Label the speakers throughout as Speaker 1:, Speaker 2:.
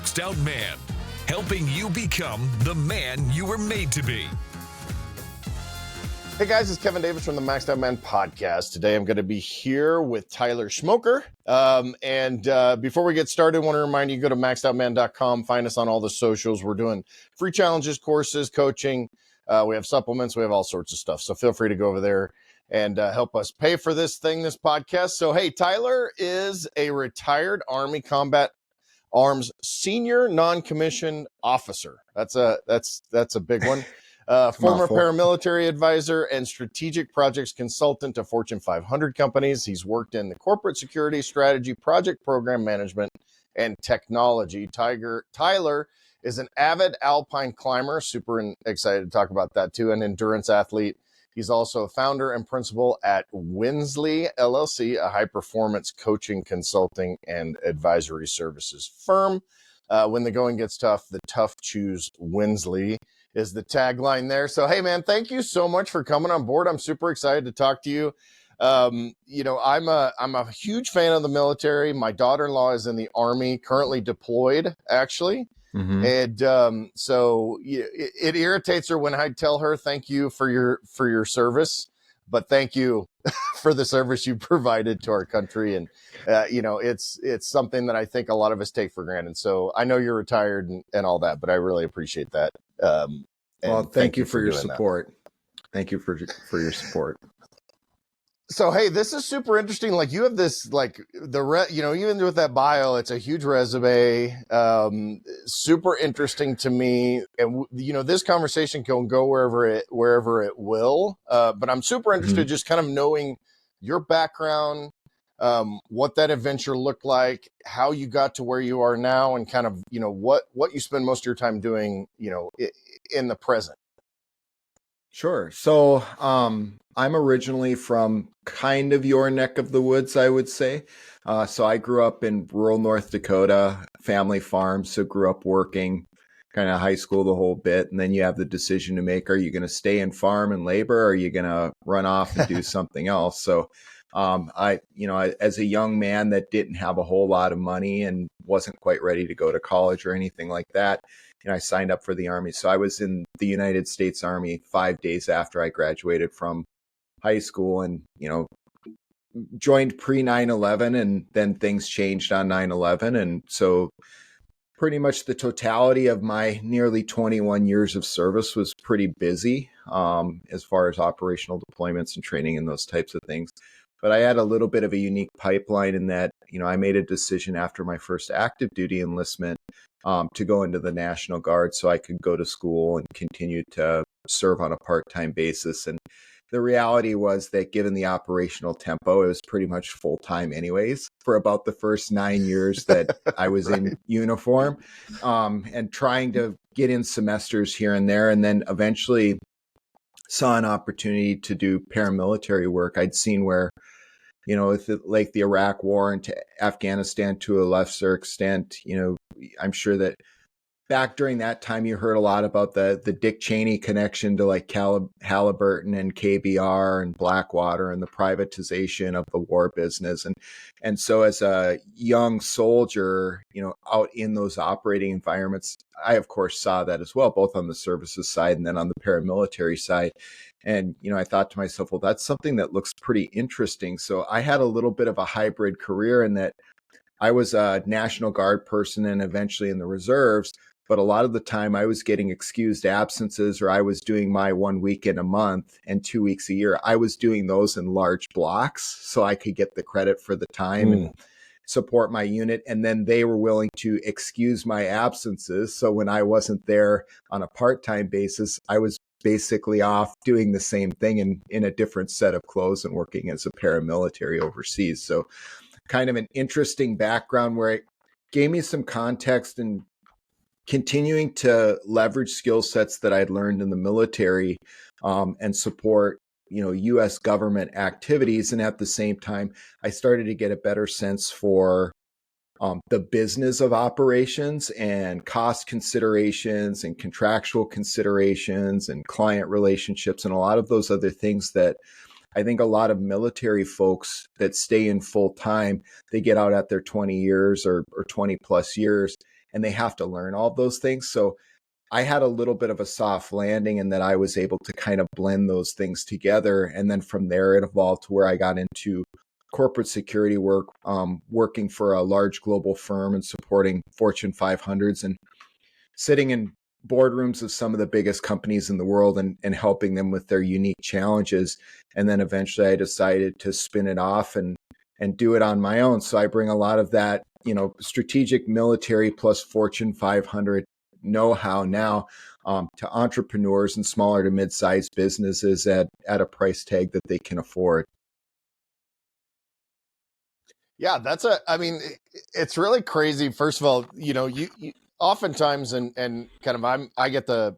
Speaker 1: Maxed Out Man, helping you become the man you were made to be.
Speaker 2: Hey guys, it's Kevin Davis from the Maxed Out Man podcast. Today I'm going to be here with Tyler Schmoker. Before we get started, I want to remind you, go to maxedoutman.com, find us on all the socials. We're doing free challenges, courses, coaching. We have supplements. We have all sorts of stuff. So feel free to go over there and help us pay for this podcast. So, hey, Tyler is a retired Army Combat Arms senior non-commissioned officer. That's a big one. Former paramilitary advisor and strategic projects consultant to Fortune 500 companies. He's worked in the corporate security, strategy, project program management, and technology. Tyler is an avid alpine climber, super excited to talk about that too, an endurance athlete. He's also a founder and principal at Winsley LLC, a high-performance coaching, consulting, and advisory services firm. When the going gets tough, the tough choose Winsley is the tagline there. So, hey, man, thank you so much for coming on board. I'm super excited to talk to you. I'm a huge fan of the military. My daughter-in-law is in the Army, currently deployed, actually. Mm-hmm. And so it irritates her when I tell her thank you for your service, but thank you for the service you provided to our country. And it's something that I think a lot of us take for granted. So I know you're retired and all that, but I really appreciate that.
Speaker 3: Well, thank you for your support. Thank you for your support.
Speaker 2: So, hey, this is super interesting. Like, you have this, like, even with that bio, it's a huge resume, super interesting to me. And, this conversation can go wherever it will. But I'm super interested just kind of knowing your background, what that adventure looked like, how you got to where you are now, and kind of, what you spend most of your time doing, in the present.
Speaker 3: Sure. So I'm originally from kind of your neck of the woods, I would say. So I grew up in rural North Dakota, family farm. So grew up working kind of high school the whole bit. And then you have the decision to make, are you going to stay in farm and labor? Or are you going to run off and do something else? So as a young man that didn't have a whole lot of money and wasn't quite ready to go to college or anything like that, I signed up for the Army. So I was in the United States Army 5 days after I graduated from high school and, joined pre 9/11, and then things changed on 9/11. And so pretty much the totality of my nearly 21 years of service was pretty busy as far as operational deployments and training and those types of things. But I had a little bit of a unique pipeline in that, I made a decision after my first active duty enlistment to go into the National Guard so I could go to school and continue to serve on a part-time basis. And the reality was that given the operational tempo, it was pretty much full-time anyways for about the first 9 years that I was
Speaker 2: Right.
Speaker 3: in uniform, and trying to get in semesters here and there. And then eventually saw an opportunity to do paramilitary work. I'd seen where, like the Iraq War and to Afghanistan to a lesser extent, I'm sure that back during that time, you heard a lot about the Dick Cheney connection to like Halliburton and KBR and Blackwater and the privatization of the war business. And so as a young soldier, out in those operating environments, I, of course, saw that as well, both on the services side and then on the paramilitary side. And, I thought to myself, well, that's something that looks pretty interesting. So I had a little bit of a hybrid career in that I was a National Guard person and eventually in the reserves. But a lot of the time I was getting excused absences, or I was doing my 1 weekend a month and 2 weeks a year. I was doing those in large blocks so I could get the credit for the time and support my unit. And then they were willing to excuse my absences. So when I wasn't there on a part-time basis, I was basically off doing the same thing in a different set of clothes and working as a paramilitary overseas. So kind of an interesting background where it gave me some context and continuing to leverage skill sets that I'd learned in the military and support, U.S. government activities. And at the same time, I started to get a better sense for the business of operations and cost considerations and contractual considerations and client relationships and a lot of those other things that I think a lot of military folks that stay in full time, they get out at their 20 years or 20 plus years. and they have to learn all of those things. So I had a little bit of a soft landing in that I was able to kind of blend those things together. And then from there, it evolved to where I got into corporate security work, working for a large global firm and supporting Fortune 500s and sitting in boardrooms of some of the biggest companies in the world and helping them with their unique challenges. And then eventually I decided to spin it off and do it on my own. So I bring a lot of that, strategic military plus Fortune 500 know-how now to entrepreneurs and smaller to mid-sized businesses at a price tag that they can afford.
Speaker 2: Yeah, it's really crazy. First of all, you oftentimes and kind of I get the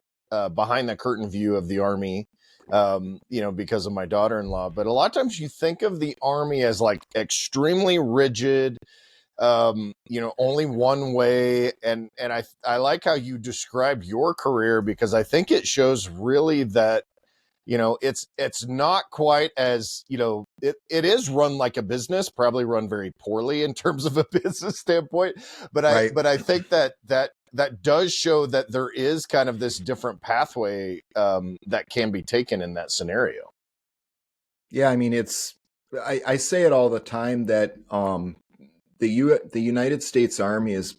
Speaker 2: behind the curtain view of the Army, because of my daughter-in-law. But a lot of times you think of the Army as like extremely rigid, only one way. And I like how you described your career, because I think it shows really that, it's not quite as, it is run like a business, probably run very poorly in terms of a business standpoint. But
Speaker 3: Right.
Speaker 2: I think that does show that there is kind of this different pathway, that can be taken in that scenario.
Speaker 3: Yeah, I mean, I say it all the time that the United States Army is,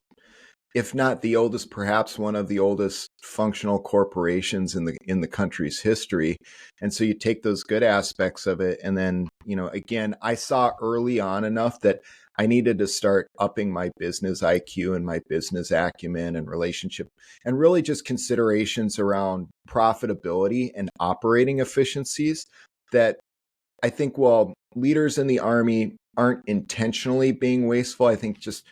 Speaker 3: if not the oldest, perhaps one of the oldest functional corporations in the country's history. And so you take those good aspects of it, and then, again, I saw early on enough that I needed to start upping my business IQ and my business acumen and relationship, and really just considerations around profitability and operating efficiencies that I think, while leaders in the Army aren't intentionally being wasteful, I think just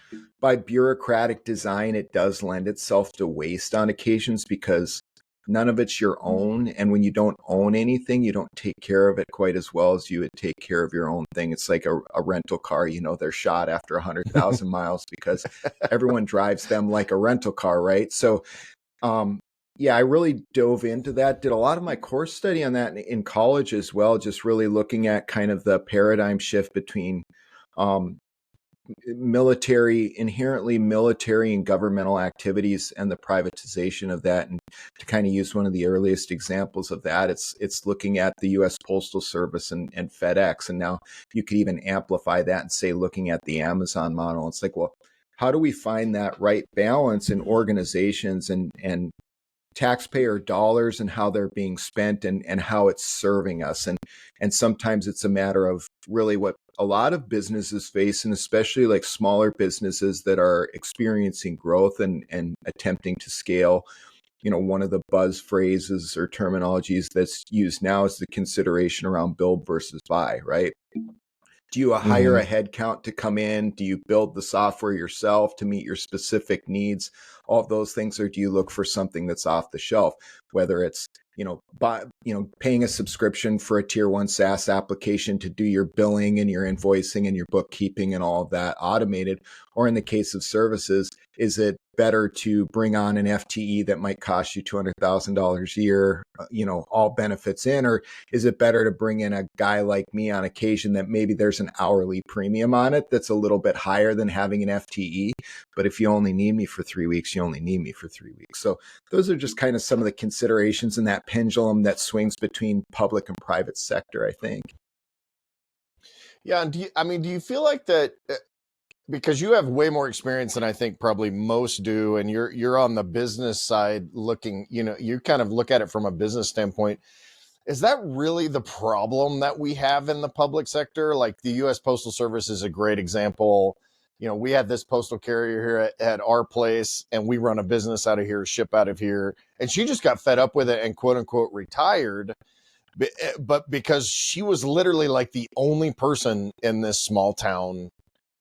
Speaker 3: by bureaucratic design, it does lend itself to waste on occasions, because none of it's your own. And when you don't own anything, you don't take care of it quite as well as you would take care of your own thing. It's like a rental car, they're shot after 100,000 miles because everyone drives them like a rental car, right? So, yeah, I really dove into that. Did a lot of my course study on that in college as well, just really looking at kind of the paradigm shift between um, inherently military and governmental activities, and the privatization of that. And to kind of use one of the earliest examples of that, it's looking at the U.S. Postal Service and FedEx. And now you could even amplify that and say, looking at the Amazon model. It's like, well, how do we find that right balance in organizations and taxpayer dollars, and how they're being spent, and how it's serving us? And sometimes it's a matter of really what a lot of businesses face, and especially like smaller businesses that are experiencing growth and attempting to scale. One of the buzz phrases or terminologies that's used now is the consideration around build versus buy, right? Do you hire a headcount to come in? Do you build the software yourself to meet your specific needs? All of those things. Or do you look for something that's off the shelf, whether it's, paying a subscription for a tier 1 SaaS application to do your billing and your invoicing and your bookkeeping and all of that automated? Or in the case of services, is it better to bring on an FTE that might cost you $200,000 a year, all benefits in? Or is it better to bring in a guy like me on occasion that maybe there's an hourly premium on it that's a little bit higher than having an FTE? But if you only need me for 3 weeks, you only need me for 3 weeks. So those are just kind of some of the considerations in that pendulum that swings between public and private sector, I think.
Speaker 2: Yeah. And do you feel like that, because you have way more experience than I think probably most do, and you're on the business side looking, you kind of look at it from a business standpoint. Is that really the problem that we have in the public sector? Like the U.S. Postal Service is a great example. We had this postal carrier here at our place, and we run a business out of here, ship out of here. And she just got fed up with it and quote unquote retired. But because she was literally like the only person in this small town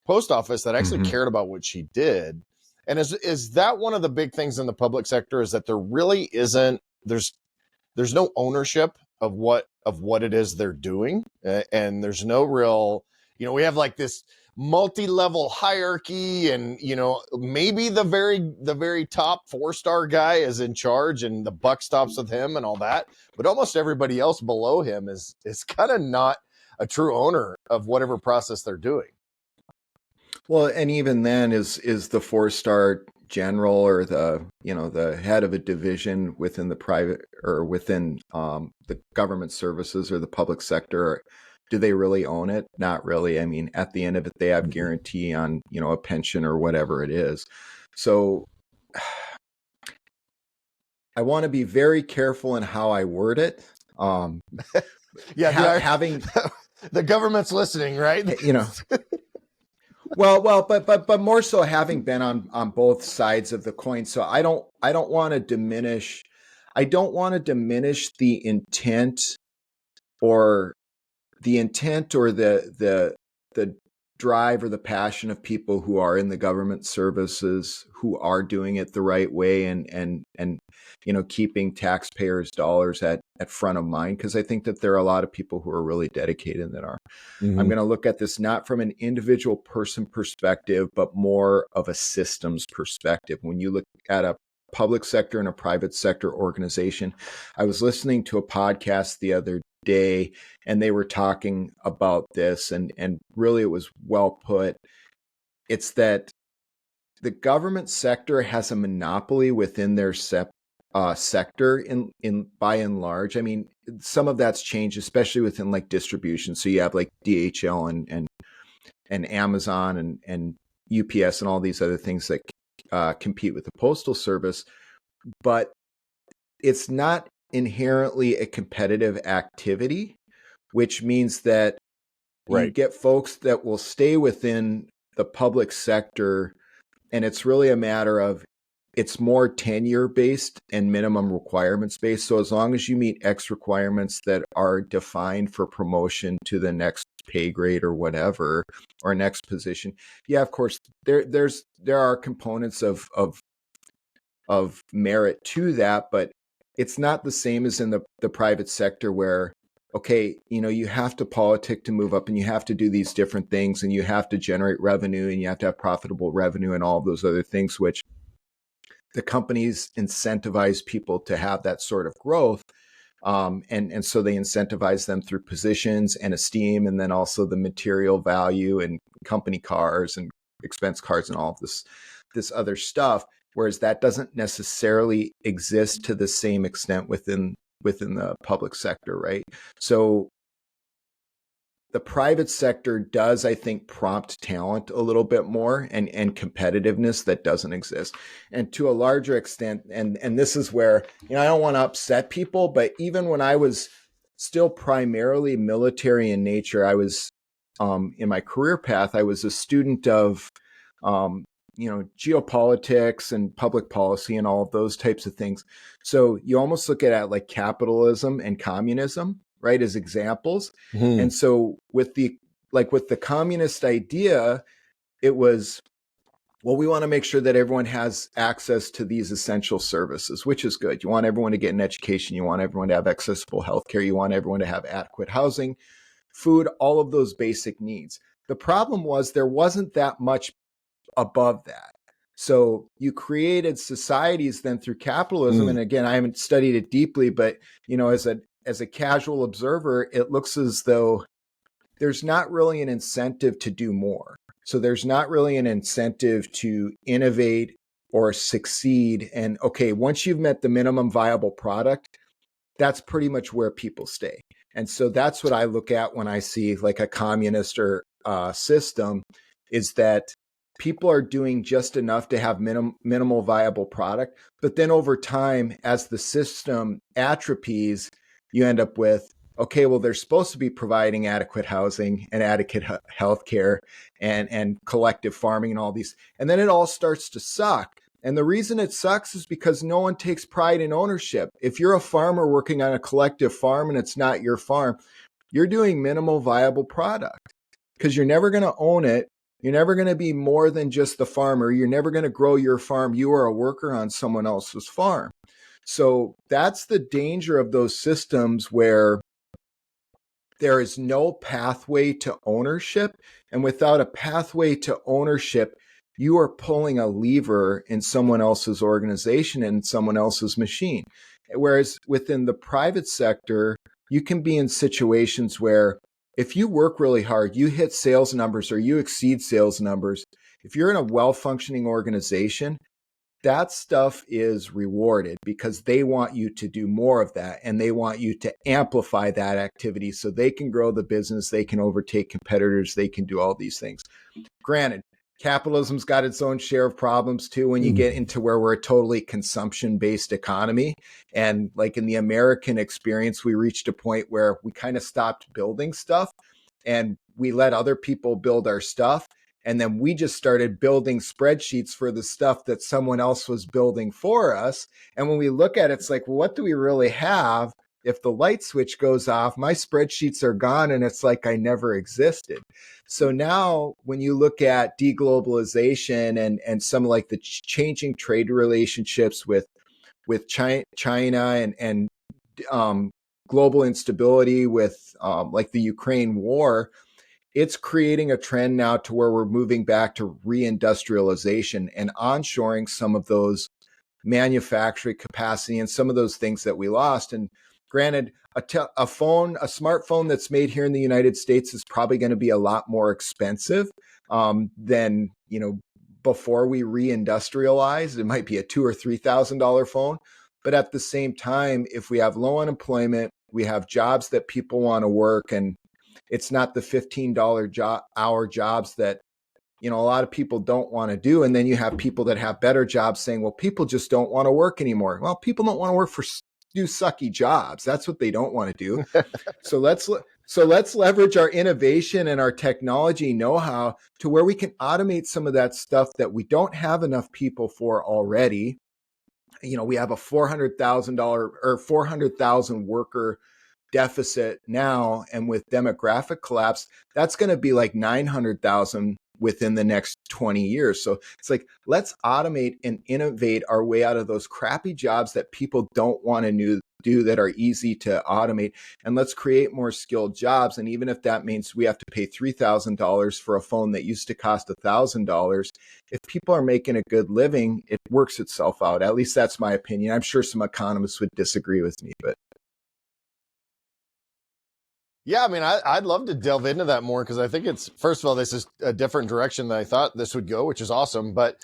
Speaker 2: post office that actually cared about what she did. And is that one of the big things in the public sector, is that there really isn't, there's no ownership of what it is they're doing, and there's no real, we have like this multi-level hierarchy, and maybe the very top 4-star guy is in charge and the buck stops with him and all that, but almost everybody else below him is kind of not a true owner of whatever process they're doing.
Speaker 3: Well, and even then, is the 4-star general or the head of a division within the private or within the government services or the public sector, do they really own it? Not really. I mean, at the end of it, they have guarantee on, a pension or whatever it is. So I want to be very careful in how I word it. Having
Speaker 2: the government's listening, right?
Speaker 3: But more so having been on both sides of the coin. So I don't want to diminish. I don't want to diminish the intent or the drive or the passion of people who are in the government services, who are doing it the right way and keeping taxpayers' dollars at front of mind, because I think that there are a lot of people who are really dedicated that are. Mm-hmm. I'm going to look at this not from an individual person perspective, but more of a systems perspective. When you look at a public sector and a private sector organization, I was listening to a podcast the other day and they were talking about this, and really it was well put. It's that the government sector has a monopoly within their sector in by and large. I mean, some of that's changed, especially within like distribution. So you have like DHL and Amazon and UPS and all these other things that compete with the Postal Service, but it's not inherently a competitive activity, which means that you get folks that will stay within the public sector, and it's really a matter of it's more tenure based and minimum requirements based. So as long as you meet X requirements that are defined for promotion to the next pay grade or whatever, or next position, yeah, of course there are components of merit to that, but it's not the same as in the private sector where, okay, you have to politic to move up and you have to do these different things and you have to generate revenue and you have to have profitable revenue and all of those other things, which the companies incentivize people to have that sort of growth. And so they incentivize them through positions and esteem, and then also the material value and company cars and expense cards and all of this other stuff. Whereas that doesn't necessarily exist to the same extent within the public sector, right? So the private sector does, I think, prompt talent a little bit more and competitiveness that doesn't exist. And to a larger extent, and this is where, I don't want to upset people, but even when I was still primarily military in nature, I was, in my career path, I was a student of, geopolitics and public policy and all of those types of things. So you almost look at it like capitalism and communism, right, as examples. Mm-hmm. And so with the communist idea, it was, well, we want to make sure that everyone has access to these essential services, which is good. You want everyone to get an education. You want everyone to have accessible healthcare. You want everyone to have adequate housing, food, all of those basic needs. The problem was there wasn't that much above that. So you created societies then through capitalism. And again, I haven't studied it deeply, but as a casual observer, it looks as though there's not really an incentive to do more. So there's not really an incentive to innovate or succeed. And okay, once you've met the minimum viable product, that's pretty much where people stay. And so that's what I look at when I see like a communist or system, is that people are doing just enough to have minimal viable product. But then over time, as the system atrophies, you end up with, okay, well, they're supposed to be providing adequate housing and adequate healthcare and collective farming and all these. And then it all starts to suck. And the reason it sucks is because no one takes pride in ownership. If you're a farmer working on a collective farm and it's not your farm, you're doing minimal viable product because you're never going to own it. You're never going to be more than just the farmer. You're never going to grow your farm. You are a worker on someone else's farm. So that's the danger of those systems where there is no pathway to ownership. And without a pathway to ownership, you are pulling a lever in someone else's organization and someone else's machine. Whereas within the private sector, you can be in situations where if you work really hard, you hit sales numbers or you exceed sales numbers. If you're in a well-functioning organization, that stuff is rewarded because they want you to do more of that, and they want you to amplify that activity so they can grow the business, they can overtake competitors, they can do all these things. Granted, capitalism's got its own share of problems too when you get into where we're a totally consumption-based economy. And like in the American experience, we reached a point where we kind of stopped building stuff and we let other people build our stuff. And then we just started building spreadsheets for the stuff that someone else was building for us. And when we look at it, it's like, well, what do we really have? If the light switch goes off, my spreadsheets are gone and it's like I never existed. So now when you look at deglobalization and some like the changing trade relationships with China and global instability with like the Ukraine war, it's creating a trend now to where we're moving back to reindustrialization and onshoring some of those manufacturing capacity and some of those things that we lost. And granted, a smartphone that's made here in the United States is probably going to be a lot more expensive than, before we reindustrialized. It might be a $2,000 or $3,000 phone. But at the same time, if we have low unemployment, we have jobs that people want to work, and it's not the $15 hour jobs that, a lot of people don't want to do. And then you have people that have better jobs saying, well, people just don't want to work anymore. Well, people don't want to work do sucky jobs. That's what they don't want to do. So let's leverage our innovation and our technology know-how to where we can automate some of that stuff that we don't have enough people for already. We have a $400,000 or 400,000 worker deficit now, and with demographic collapse, that's going to be like 900,000 within the next 20 years. So it's like, let's automate and innovate our way out of those crappy jobs that people don't want to do that are easy to automate. And let's create more skilled jobs. And even if that means we have to pay $3,000 for a phone that used to cost $1,000, if people are making a good living, it works itself out. At least that's my opinion. I'm sure some economists would disagree with me, but
Speaker 2: Yeah, I mean, I'd love to delve into that more because I think first of all, this is a different direction than I thought this would go, which is awesome. But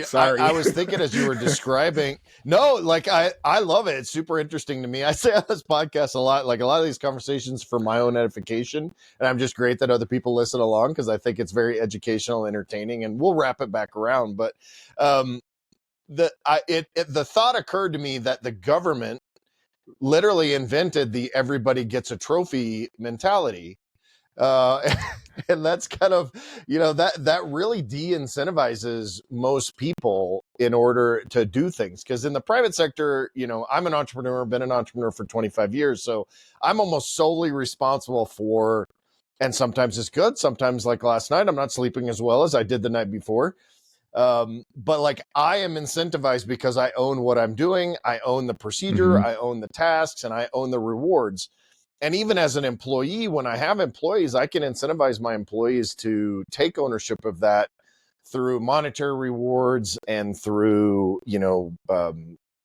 Speaker 3: sorry,
Speaker 2: I was thinking as you were describing, no, like I love it. It's super interesting to me. I say on this podcast a lot, like a lot of these conversations for my own edification, and I'm just great that other people listen along because I think it's very educational, entertaining, and we'll wrap it back around. But the thought occurred to me that the government literally invented the everybody gets a trophy mentality. And that's kind of, that really de-incentivizes most people in order to do things. Because in the private sector, I'm an entrepreneur, been an entrepreneur for 25 years. So I'm almost solely responsible for, and sometimes it's good. Sometimes like last night, I'm not sleeping as well as I did the night before. But like I am incentivized because I own what I'm doing. I own the procedure, I own the tasks, and I own the rewards. And even as an employee, when I have employees, I can incentivize my employees to take ownership of that through monetary rewards and through,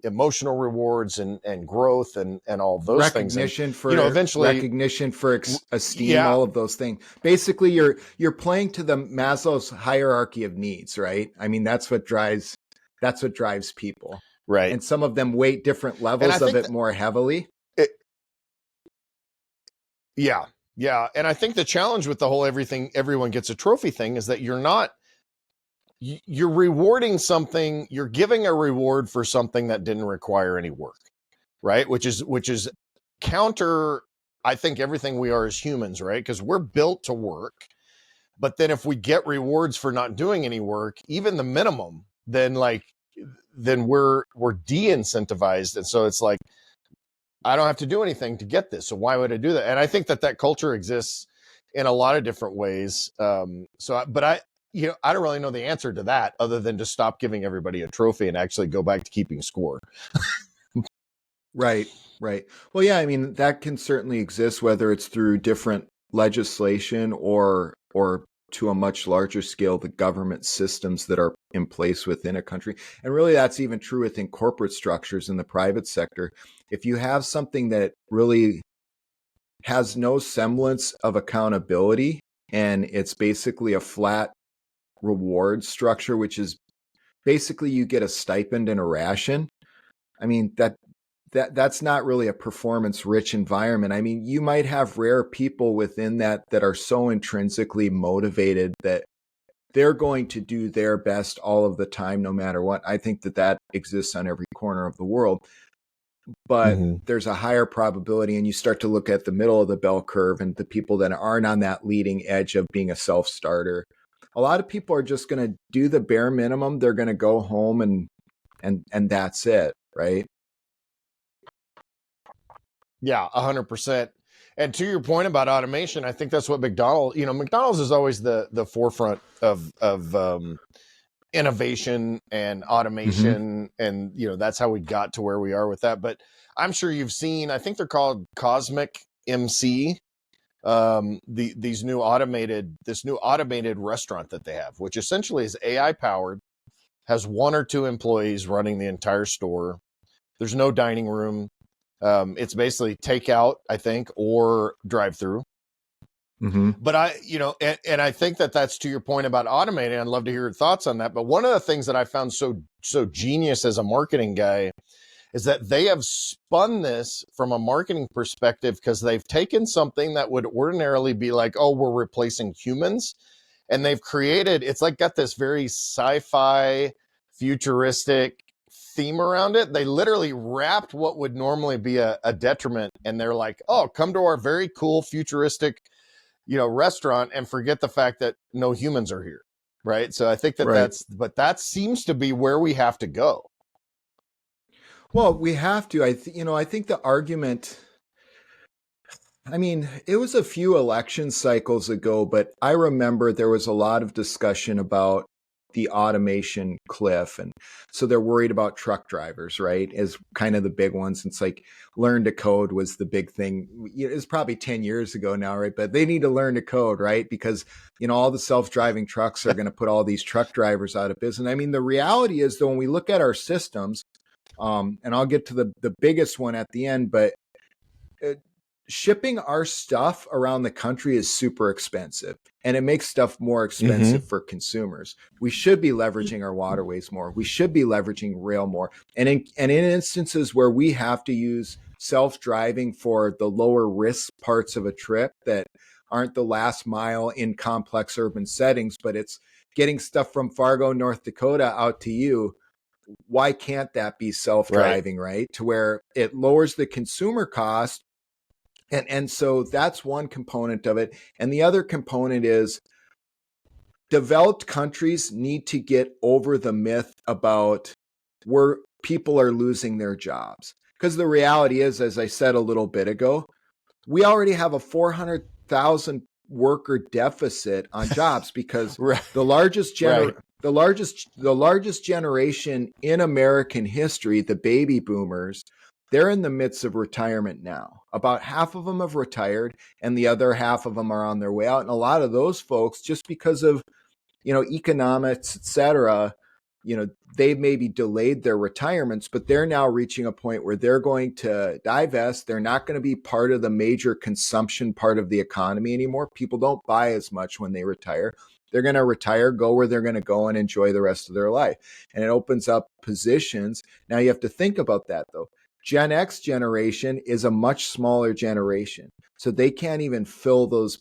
Speaker 2: emotional rewards and growth and all those
Speaker 3: recognition
Speaker 2: things.
Speaker 3: For
Speaker 2: eventually
Speaker 3: recognition for esteem,
Speaker 2: yeah.
Speaker 3: all of those things. Basically, you're playing to the Maslow's hierarchy of needs, right? I mean, that's what drives people,
Speaker 2: Right?
Speaker 3: And some of them weight different levels of it more heavily.
Speaker 2: Yeah. And I think the challenge with the whole everyone gets a trophy thing is that you're rewarding something, you're giving a reward for something that didn't require any work, right? Which is counter, I think, everything we are as humans, right? Because we're built to work. But then if we get rewards for not doing any work, even the minimum, then we're de-incentivized. And so it's like, I don't have to do anything to get this. So why would I do that? And I think that culture exists in a lot of different ways. But I don't really know the answer to that other than to stop giving everybody a trophy and actually go back to keeping score.
Speaker 3: Right. Well, yeah, I mean, that can certainly exist, whether it's through different legislation or to a much larger scale, the government systems that are in place within a country. And really, that's even true within corporate structures in the private sector. If you have something that really has no semblance of accountability and it's basically a flat reward structure, which is basically you get a stipend and a ration. I mean, that's not really a performance rich environment. I mean, you might have rare people within that are so intrinsically motivated that they're going to do their best all of the time, no matter what. I think that exists on every corner of the world, but there's a higher probability, and you start to look at the middle of the bell curve and the people that aren't on that leading edge of being a self-starter. A lot of people are just going to do the bare minimum. They're going to go home and that's it, right?
Speaker 2: Yeah, 100%. And to your point about automation, I think that's what McDonald's is always the forefront of innovation and automation, and that's how we got to where we are with that. But I'm sure you've seen, I think they're called Cosmic MC, this new automated restaurant that they have, which essentially is AI powered, has one or two employees running the entire store. There's no dining room. It's basically takeout, I think, or drive through. But and I think that's to your point about automating. I'd love to hear your thoughts on that. But one of the things that I found so genius as a marketing guy is that they have spun this from a marketing perspective, because they've taken something that would ordinarily be like, oh, we're replacing humans. And they've created, it's like got this very sci-fi futuristic theme around it. They literally wrapped what would normally be a detriment. And they're like, oh, come to our very cool futuristic, restaurant, and forget the fact that no humans are here. Right. So I think that seems to be where we have to go.
Speaker 3: Well, we have to. I think the argument, I mean, it was a few election cycles ago, but I remember there was a lot of discussion about the automation cliff. And so they're worried about truck drivers, right? As kind of the big ones. It's like learn to code was the big thing. It's probably 10 years ago now, right? But they need to learn to code, right? Because, all the self-driving trucks are going to put all these truck drivers out of business. I mean, the reality is, though, when we look at our systems, and I'll get to the biggest one at the end, but shipping our stuff around the country is super expensive, and it makes stuff more expensive for consumers. We should be leveraging our waterways more. We should be leveraging rail more. And in instances where we have to use self-driving for the lower risk parts of a trip that aren't the last mile in complex urban settings, but it's getting stuff from Fargo, North Dakota out to you, why can't that be self-driving, right? To where it lowers the consumer cost. And so that's one component of it. And the other component is developed countries need to get over the myth about where people are losing their jobs. Because the reality is, as I said a little bit ago, we already have a 400,000 worker deficit on jobs, because the largest generation in American history, the baby boomers, they're in the midst of retirement now. About half of them have retired, and the other half of them are on their way out. And a lot of those folks, just because of, economics, et cetera, they've maybe delayed their retirements, but they're now reaching a point where they're going to divest. They're not going to be part of the major consumption part of the economy anymore. People don't buy as much when they retire. They're going to retire, go where they're going to go, and enjoy the rest of their life. And it opens up positions. Now you have to think about that, though. Gen X generation is a much smaller generation, so they can't even fill those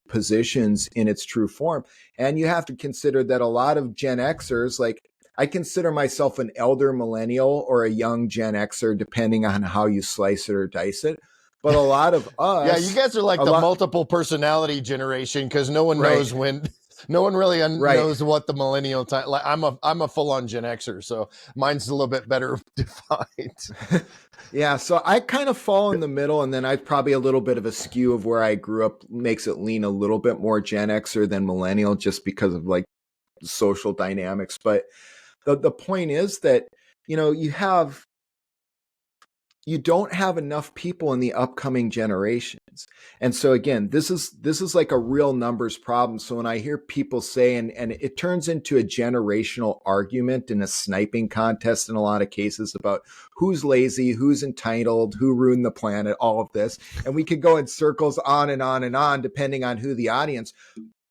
Speaker 3: positions in its true form. And you have to consider that a lot of Gen Xers, like I consider myself an elder millennial or a young Gen Xer, depending on how you slice it or dice it. But a lot of us,
Speaker 2: yeah, you guys are like the multiple personality generation, because no one knows when. No one really knows what the millennial time. Like I'm a full on Gen Xer, so mine's a little bit better defined.
Speaker 3: Yeah, so I kind of fall in the middle, and then I probably a little bit of a skew of where I grew up makes it lean a little bit more Gen Xer than millennial, just because of like social dynamics. But the point is that you don't have enough people in the upcoming generations. And so again, this is like a real numbers problem. So when I hear people say, and it turns into a generational argument and a sniping contest in a lot of cases about who's lazy, who's entitled, who ruined the planet, all of this. And we could go in circles on and on and on, depending on who the audience.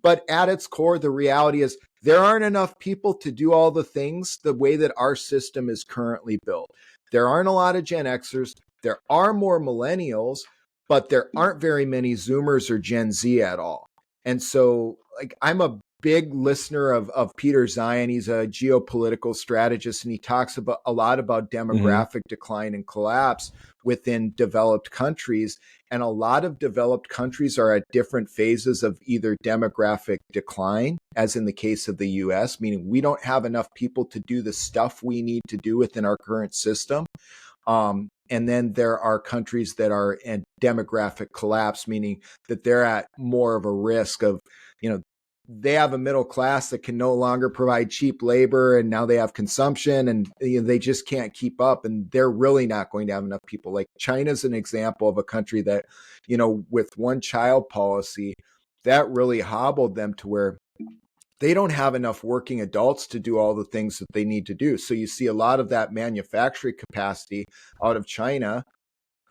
Speaker 3: But at its core, the reality is There aren't enough people to do all the things the way that our system is currently built. There aren't a lot of Gen Xers. There are more millennials, but there aren't very many Zoomers or Gen Z at all. And so, like, I'm a big listener of Peter Zion. He's a geopolitical strategist, and he talks about a lot about demographic decline and collapse within developed countries. And a lot of developed countries are at different phases of either demographic decline, as in the case of the US, meaning we don't have enough people to do the stuff we need to do within our current system. And then there are countries that are in demographic collapse, meaning that they're at more of a risk of, they have a middle class that can no longer provide cheap labor, and now they have consumption, and they just can't keep up, and they're really not going to have enough people. Like China's an example of a country that, with one child policy, that really hobbled them to where they don't have enough working adults to do all the things that they need to do. So you see a lot of that manufacturing capacity out of China.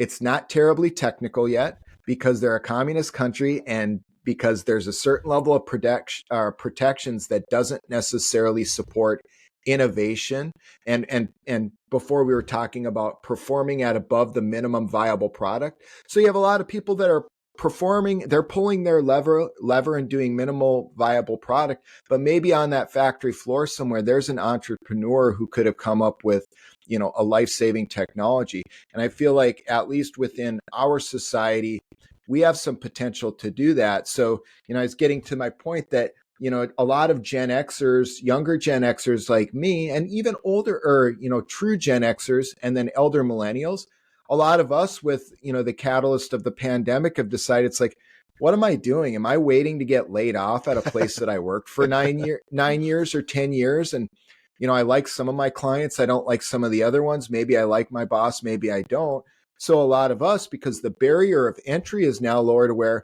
Speaker 3: It's not terribly technical yet because they're a communist country, and because there's a certain level of protections that doesn't necessarily support innovation. And before we were talking about performing at above the minimum viable product. So you have a lot of people that are performing, they're pulling their lever and doing minimal viable product, but maybe on that factory floor somewhere, there's an entrepreneur who could have come up with, a life-saving technology. And I feel like at least within our society, we have some potential to do that. So, I was getting to my point that, a lot of Gen Xers, younger Gen Xers like me, and even older or, true Gen Xers and then elder millennials, a lot of us with, the catalyst of the pandemic have decided it's like, what am I doing? Am I waiting to get laid off at a place that I worked for 9 years or 10 years? And, I like some of my clients. I don't like some of the other ones. Maybe I like my boss. Maybe I don't. So a lot of us, because the barrier of entry is now lower to where,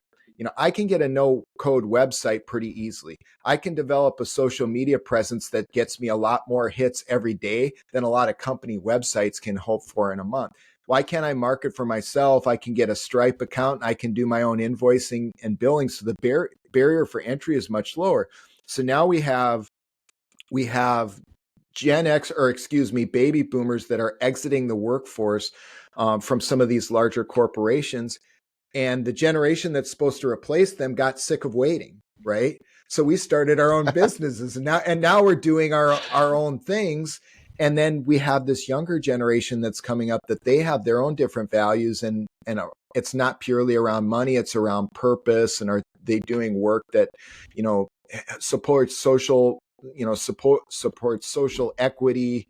Speaker 3: I can get a no code website pretty easily. I can develop a social media presence that gets me a lot more hits every day than a lot of company websites can hope for in a month. Why can't I market for myself? I can get a Stripe account. I can do my own invoicing and billing. So the barrier for entry is much lower. So now we have Gen X, or excuse me, baby boomers that are exiting the workforce from some of these larger corporations. And the generation that's supposed to replace them got sick of waiting, right? So we started our own businesses, and now we're doing our own things. And then we have this younger generation that's coming up that they have their own different values, and it's not purely around money, it's around purpose. And are they doing work that, supports social, supports social equity,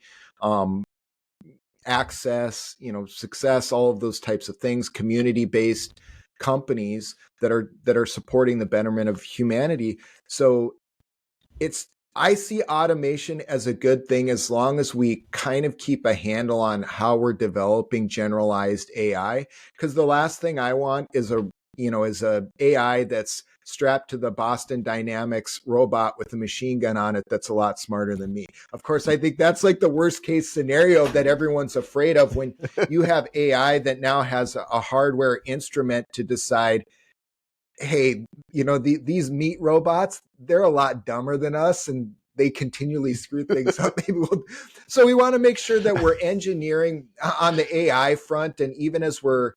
Speaker 3: access, success, all of those types of things, community-based companies that are supporting the betterment of humanity. So I see automation as a good thing as long as we kind of keep a handle on how we're developing generalized AI. Because the last thing I want is a AI that's strapped to the Boston Dynamics robot with a machine gun on it that's a lot smarter than me. Of course, I think that's like the worst case scenario that everyone's afraid of, when you have AI that now has a hardware instrument to decide, hey, these meat robots, they're a lot dumber than us, and they continually screw things up. So we want to make sure that we're engineering on the AI front, and even as we're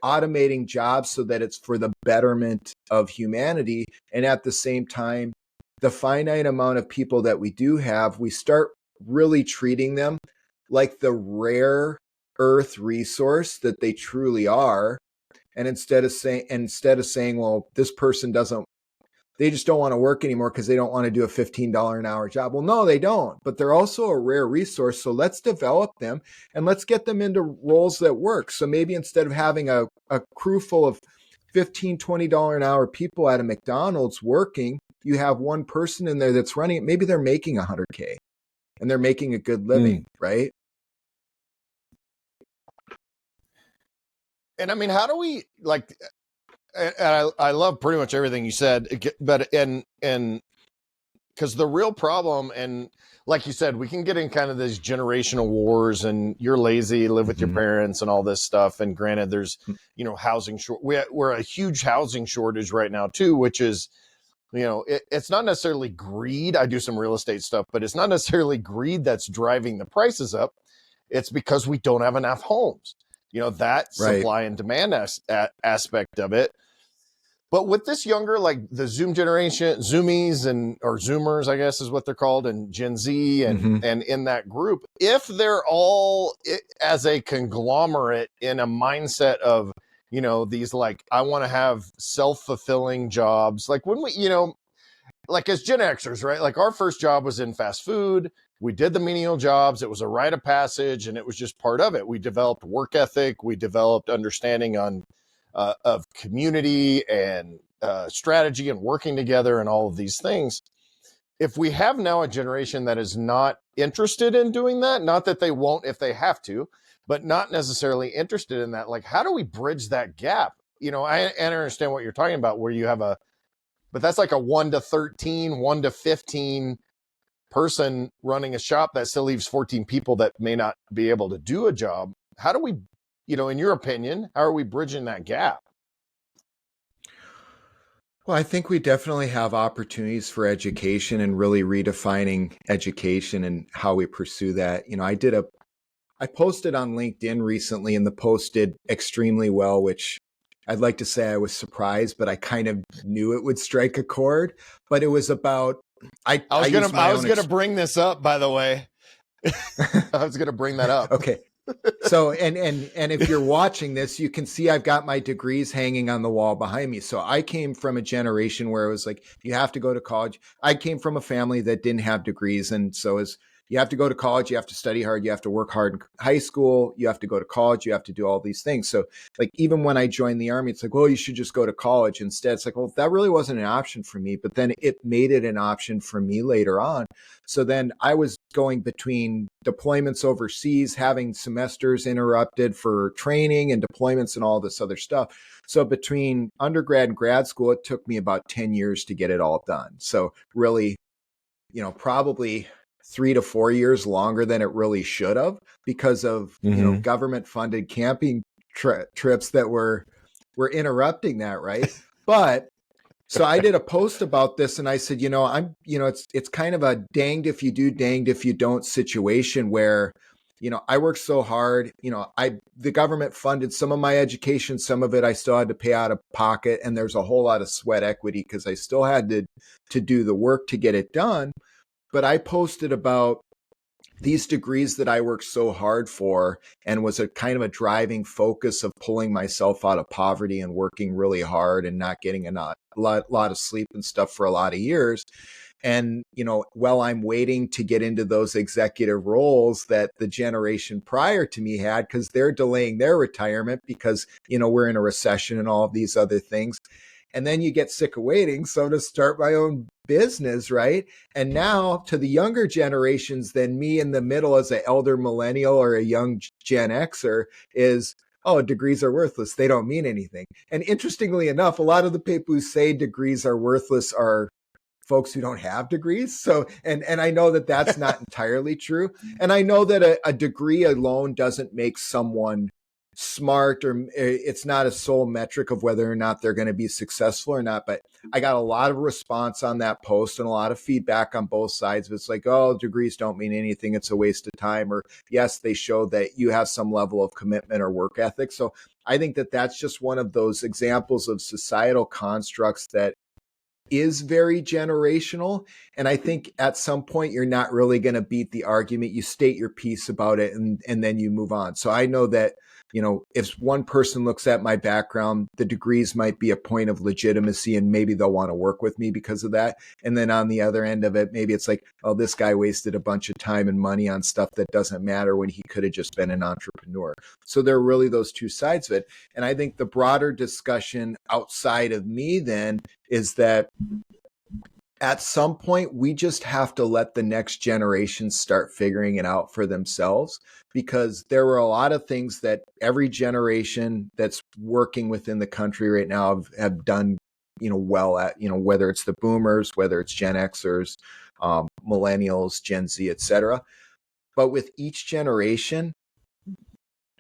Speaker 3: automating jobs so that it's for the betterment of humanity. And at the same time, the finite amount of people that we do have, we start really treating them like the rare earth resource that they truly are. And instead of saying, well, this person they just don't want to work anymore because they don't want to do a $15 an hour job. Well, no, they don't, but they're also a rare resource. So let's develop them and let's get them into roles that work. So maybe instead of having a crew full of $15, $20 an hour people at a McDonald's working, you have one person in there that's running it. Maybe they're making $100K and they're making a good living, right?
Speaker 2: And I mean, how do we and I love pretty much everything you said, but because the real problem, and like you said, we can get in kind of these generational wars, and you're lazy, live with your parents, and all this stuff. And granted, there's housing short. We're a huge housing shortage right now too, which is it's not necessarily greed. I do some real estate stuff, but it's not necessarily greed that's driving the prices up. It's because we don't have enough homes. That
Speaker 3: Right.
Speaker 2: supply and demand aspect of it. But with this younger, like the Zoom generation, Zoomies or Zoomers, I guess is what they're called, and Gen Z, and in that group, if they're all as a conglomerate in a mindset of, these, like, I want to have self-fulfilling jobs, like when we, like as Gen Xers, right? Like our first job was in fast food. We did the menial jobs. It was a rite of passage, and it was just part of it. We developed work ethic. We developed understanding of community and strategy and working together and all of these things. If we have now a generation that is not interested in doing that, not that they won't if they have to, but not necessarily interested in that, like, how do we bridge that gap? I understand what you're talking about, where you have but that's like a 1 to 13, 1 to 15 person running a shop that still leaves 14 people that may not be able to do a job. How do we, in your opinion, how are we bridging that gap?
Speaker 3: Well, I think we definitely have opportunities for education and really redefining education and how we pursue that. I posted on LinkedIn recently, and the post did extremely well, which I'd like to say I was surprised, but I kind of knew it would strike a chord. But it was about
Speaker 2: I was gonna bring this up, by the way. I was gonna bring that up.
Speaker 3: Okay. So, and if you're watching this, you can see I've got my degrees hanging on the wall behind me. So I came from a generation where it was like, you have to go to college. I came from a family that didn't have degrees. And so you have to go to college, you have to study hard, you have to work hard in high school, you have to go to college, you have to do all these things. So like, even when I joined the Army, it's like, well, you should just go to college instead. It's like, well, that really wasn't an option for me, but then it made it an option for me later on. So then I was going between deployments overseas, having semesters interrupted for training and deployments and all this other stuff. So between undergrad and grad school, it took me about 10 years to get it all done. So really, probably 3 to 4 years longer than it really should have, because of government funded camping trips that were interrupting that, right? But so I did a post about this, and I said, it's kind of a danged if you do, danged if you don't situation where, I worked so hard, the government funded some of my education, some of it I still had to pay out of pocket, and there's a whole lot of sweat equity because I still had to do the work to get it done. But I posted about these degrees that I worked so hard for, and was a kind of a driving focus of pulling myself out of poverty and working really hard and not getting a lot of sleep and stuff for a lot of years. And, while I'm waiting to get into those executive roles that the generation prior to me had, because they're delaying their retirement because, we're in a recession and all of these other things. And then you get sick of waiting. So to start my own business, right? And now to the younger generations than me in the middle as an elder millennial or a young Gen Xer is, oh, degrees are worthless. They don't mean anything. And interestingly enough, a lot of the people who say degrees are worthless are folks who don't have degrees. So, and I know that that's not entirely true. And I know that a degree alone doesn't make someone smart, or it's not a sole metric of whether or not they're going to be successful or not. But I got a lot of response on that post and a lot of feedback on both sides. It's like, oh, degrees don't mean anything. It's a waste of time. Or yes, they show that you have some level of commitment or work ethic. So I think that that's just one of those examples of societal constructs that is very generational. And I think at some point you're not really going to beat the argument. You state your piece about it, and then you move on. So I know that, if one person looks at my background, the degrees might be a point of legitimacy, and maybe they'll want to work with me because of that. And then on the other end of it, maybe it's like, oh, this guy wasted a bunch of time and money on stuff that doesn't matter when he could have just been an entrepreneur. So there are really those two sides of it. And I think the broader discussion outside of me then is that at some point, we just have to let the next generation start figuring it out for themselves, because there were a lot of things that every generation that's working within the country right now have done, well at, whether it's the boomers, whether it's Gen Xers, millennials, Gen Z, et cetera. But with each generation,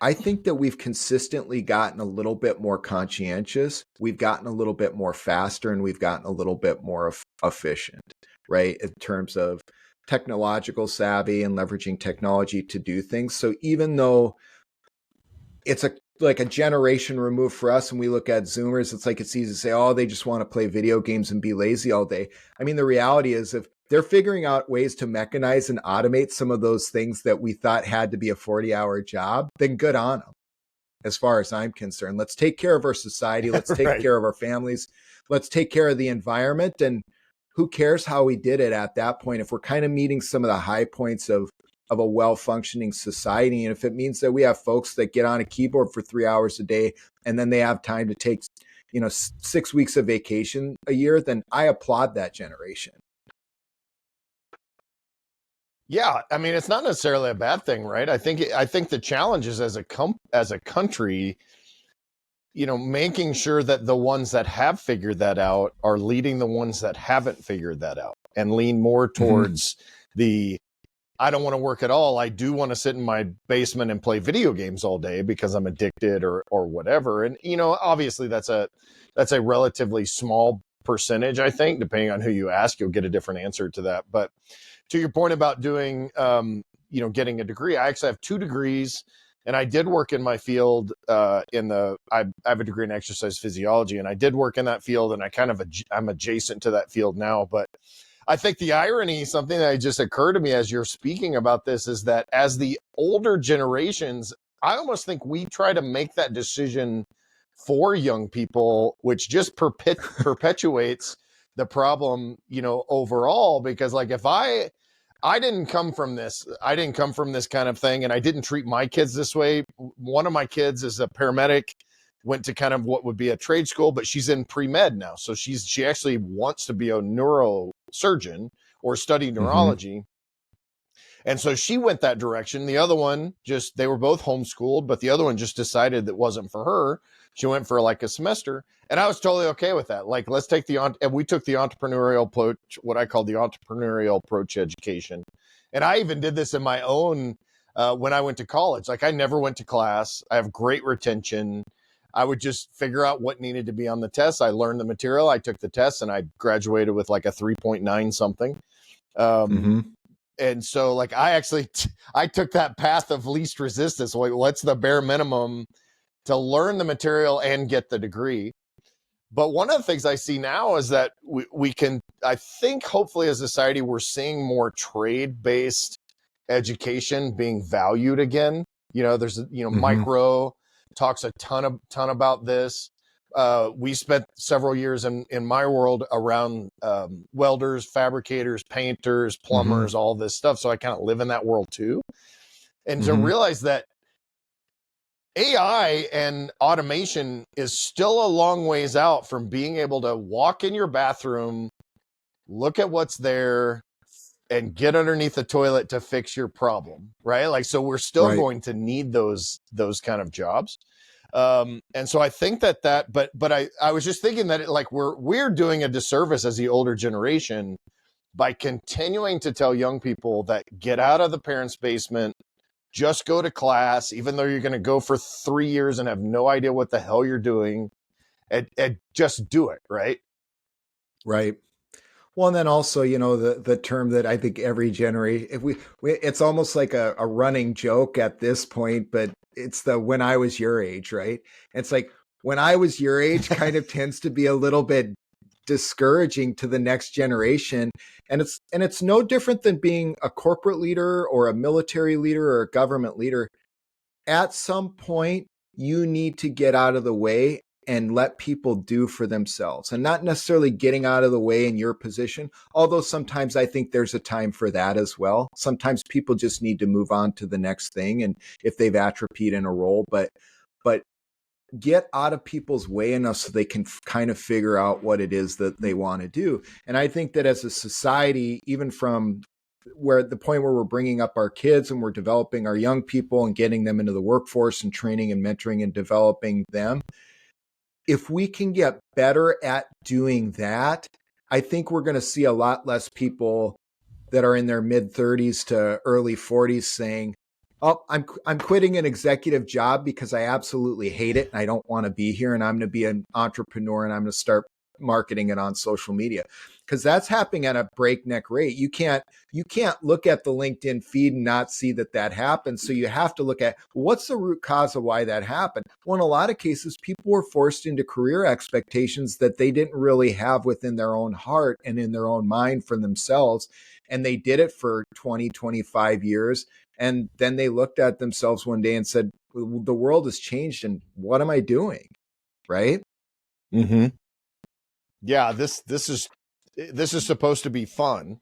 Speaker 3: I think that we've consistently gotten a little bit more conscientious. We've gotten a little bit more faster, and we've gotten a little bit more efficient, right? In terms of technological savvy and leveraging technology to do things. So even though it's like a generation removed for us, and we look at Zoomers, it's easy to say, oh, they just want to play video games and be lazy all day. I mean, the reality is, if they're figuring out ways to mechanize and automate some of those things that we thought had to be a 40-hour job, then good on them. As far as I'm concerned, let's take care of our society. Let's take
Speaker 2: Right.
Speaker 3: care of our families. Let's take care of the environment. And who cares how we did it at that point? If we're kind of meeting some of the high points of a well-functioning society, and if it means that we have folks that get on a keyboard for 3 hours a day, and then they have time to take, 6 weeks of vacation a year, then I applaud that generation.
Speaker 2: Yeah, I mean, it's not necessarily a bad thing, right? I think the challenge is as a country, making sure that the ones that have figured that out are leading the ones that haven't figured that out, and lean more towards the I don't want to work at all. I do want to sit in my basement and play video games all day because I'm addicted or whatever. And obviously that's a relatively small percentage. I think depending on who you ask, you'll get a different answer to that. But to your point about doing, getting a degree, I actually have 2 degrees, and I did work in my field. I have a degree in exercise physiology, and I did work in that field, and I'm adjacent to that field now. But I think the irony, something that just occurred to me as you're speaking about this, is that as the older generations, I almost think we try to make that decision for young people, which just perpetuates the problem, overall. Because like if I didn't come from this kind of thing, and I didn't treat my kids this way. One of my kids is a paramedic, went to kind of what would be a trade school, but she's in pre-med now. So she actually wants to be a neurosurgeon or study neurology. And so she went that direction. The other one they were both homeschooled, but the other one just decided that wasn't for her. She went for like a semester, and I was totally okay with that. Like, let's take and we took the entrepreneurial approach, what I call the entrepreneurial approach education. And I even did this in my own, when I went to college. Like, I never went to class. I have great retention. I would just figure out what needed to be on the test. I learned the material. I took the test, and I graduated with like a 3.9 something. And so like, I took that path of least resistance. Like, what's the bare minimum to learn the material and get the degree? But one of the things I see now is that we can, I think hopefully as a society, we're seeing more trade-based education being valued again. There's, Micro talks a ton about this. We spent several years in my world around welders, fabricators, painters, plumbers, all this stuff. So I kind of live in that world too. And to realize that AI and automation is still a long ways out from being able to walk in your bathroom, look at what's there, and get underneath the toilet to fix your problem, right? Like, so we're still going to need those kind of jobs. And so I think but I was just thinking that we're doing a disservice as the older generation by continuing to tell young people that get out of the parents' basement, just go to class, even though you're going to go for 3 years and have no idea what the hell you're doing, and just do it. Right.
Speaker 3: Right. Well, and then also, the term that I think every generation, it's almost like a running joke at this point, but it's when I was your age, right? It's like, when I was your age kind of tends to be a little bit discouraging to the next generation. And it's no different than being a corporate leader or a military leader or a government leader. At some point, you need to get out of the way and let people do for themselves, and not necessarily getting out of the way in your position. Although sometimes I think there's a time for that as well. Sometimes people just need to move on to the next thing, and if they've atrophied in a role, but get out of people's way enough so they can kind of figure out what it is that they want to do. And I think that as a society, even from the point where we're bringing up our kids and we're developing our young people and getting them into the workforce and training and mentoring and developing them, if we can get better at doing that, I think we're going to see a lot less people that are in their mid 30s to early 40s saying, oh, I'm quitting an executive job because I absolutely hate it and I don't want to be here, and I'm going to be an entrepreneur and I'm going to start marketing it on social media, because that's happening at a breakneck rate. You can't look at the LinkedIn feed and not see that happens. So you have to look at what's the root cause of why that happened. Well, in a lot of cases, people were forced into career expectations that they didn't really have within their own heart and in their own mind for themselves. And they did it for 20, 25 years. And then they looked at themselves one day and said, the world has changed and what am I doing? Right?
Speaker 2: Mm-hmm. Yeah, this is supposed to be fun.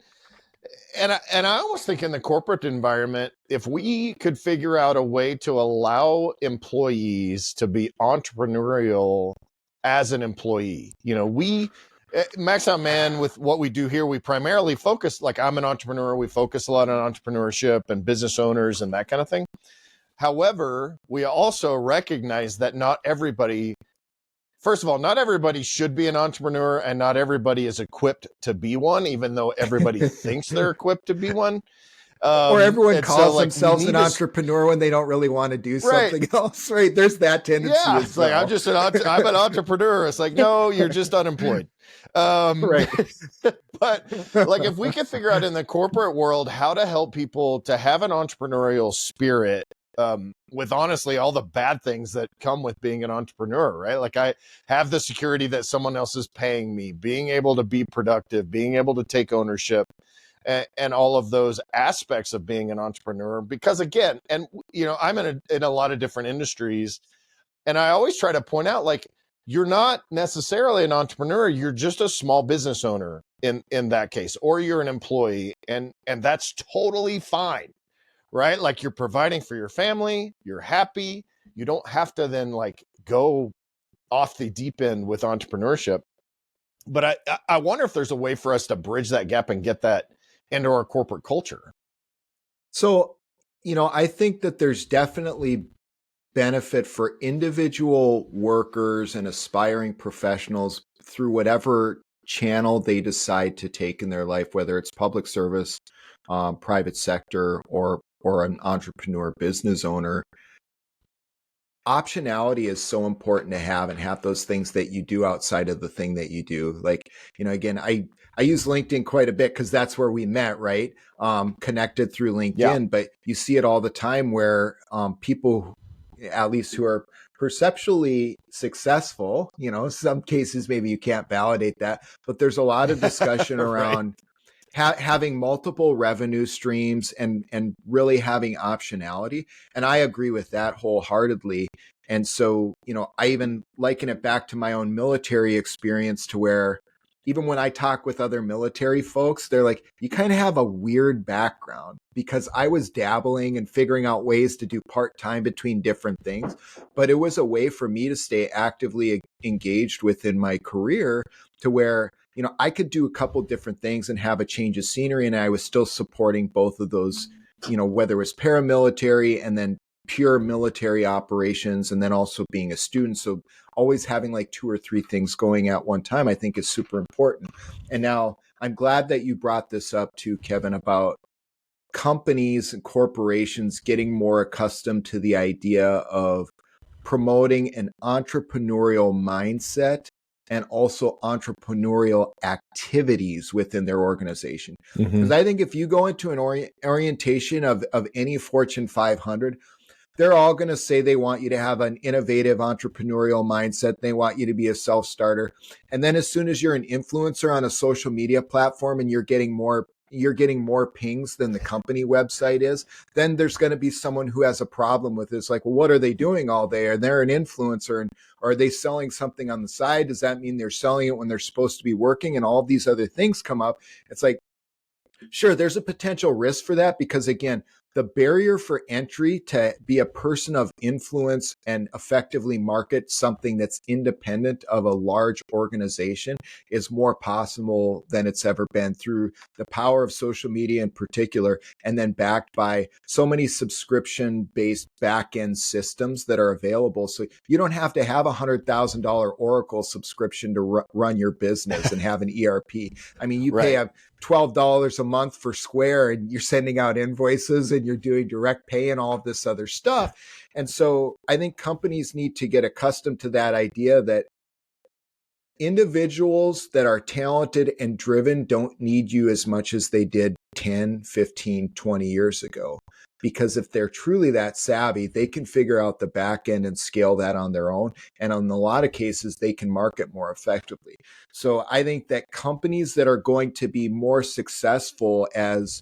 Speaker 2: And I almost think in the corporate environment, if we could figure out a way to allow employees to be entrepreneurial as an employee, we Max Out Man, with what we do here, we primarily focus, like I'm an entrepreneur, we focus a lot on entrepreneurship and business owners and that kind of thing. However, we also recognize that first of all, not everybody should be an entrepreneur and not everybody is equipped to be one, even though everybody thinks they're equipped to be one.
Speaker 3: Or everyone calls themselves an entrepreneur when they don't really want to do something else, right? There's that tendency.
Speaker 2: Yeah, it's like, I'm an entrepreneur. It's like, no, you're just unemployed.
Speaker 3: Right.
Speaker 2: But like, if we could figure out in the corporate world how to help people to have an entrepreneurial spirit, with honestly all the bad things that come with being an entrepreneur, right? Like, I have the security that someone else is paying me, being able to be productive, being able to take ownership, and all of those aspects of being an entrepreneur. Because again, and I'm in a lot of different industries, and I always try to point out, like, you're not necessarily an entrepreneur, you're just a small business owner in that case, or you're an employee, and that's totally fine. Right? Like, you're providing for your family, you're happy. You don't have to then like go off the deep end with entrepreneurship. But I wonder if there's a way for us to bridge that gap and get that into our corporate culture.
Speaker 3: So, I think that there's definitely benefit for individual workers and aspiring professionals through whatever channel they decide to take in their life, whether it's public service, private sector, or an entrepreneur business owner. Optionality is so important to have, and have those things that you do outside of the thing that you do. Like, again, I use LinkedIn quite a bit because that's where we met, right? Connected through LinkedIn, yeah. But you see it all the time where people, at least who are perceptually successful, some cases maybe you can't validate that, but there's a lot of discussion around having multiple revenue streams and really having optionality. And I agree with that wholeheartedly. And so, I even liken it back to my own military experience, to where even when I talk with other military folks, they're like, you kind of have a weird background, because I was dabbling and figuring out ways to do part-time between different things. But it was a way for me to stay actively engaged within my career, to where I could do a couple different things and have a change of scenery. And I was still supporting both of those, whether it was paramilitary and then pure military operations, and then also being a student. So always having like 2 or 3 things going at one time, I think is super important. And now I'm glad that you brought this up too, Kevin, about companies and corporations getting more accustomed to the idea of promoting an entrepreneurial mindset and also entrepreneurial activities within their organization. Because I think if you go into an orientation of any Fortune 500, they're all going to say they want you to have an innovative entrepreneurial mindset. They want you to be a self-starter. And then as soon as you're an influencer on a social media platform and you're getting more pings than the company website is, then there's going to be someone who has a problem with it. It's like, well, what are they doing all day? Are they an influencer? And are they selling something on the side? Does that mean they're selling it when they're supposed to be working? And all these other things come up. It's like, sure, there's a potential risk for that, because again, the barrier for entry to be a person of influence and effectively market something that's independent of a large organization is more possible than it's ever been, through the power of social media in particular, and then backed by so many subscription-based back-end systems that are available. So you don't have to have a $100,000 Oracle subscription to run your business and have an ERP. I mean, you pay $12 a month for Square, and you're sending out invoices and you're doing direct pay and all of this other stuff. And so I think companies need to get accustomed to that idea that individuals that are talented and driven don't need you as much as they did 10, 15, 20 years ago. Because if they're truly that savvy, they can figure out the back end and scale that on their own. And in a lot of cases, they can market more effectively. So I think that companies that are going to be more successful as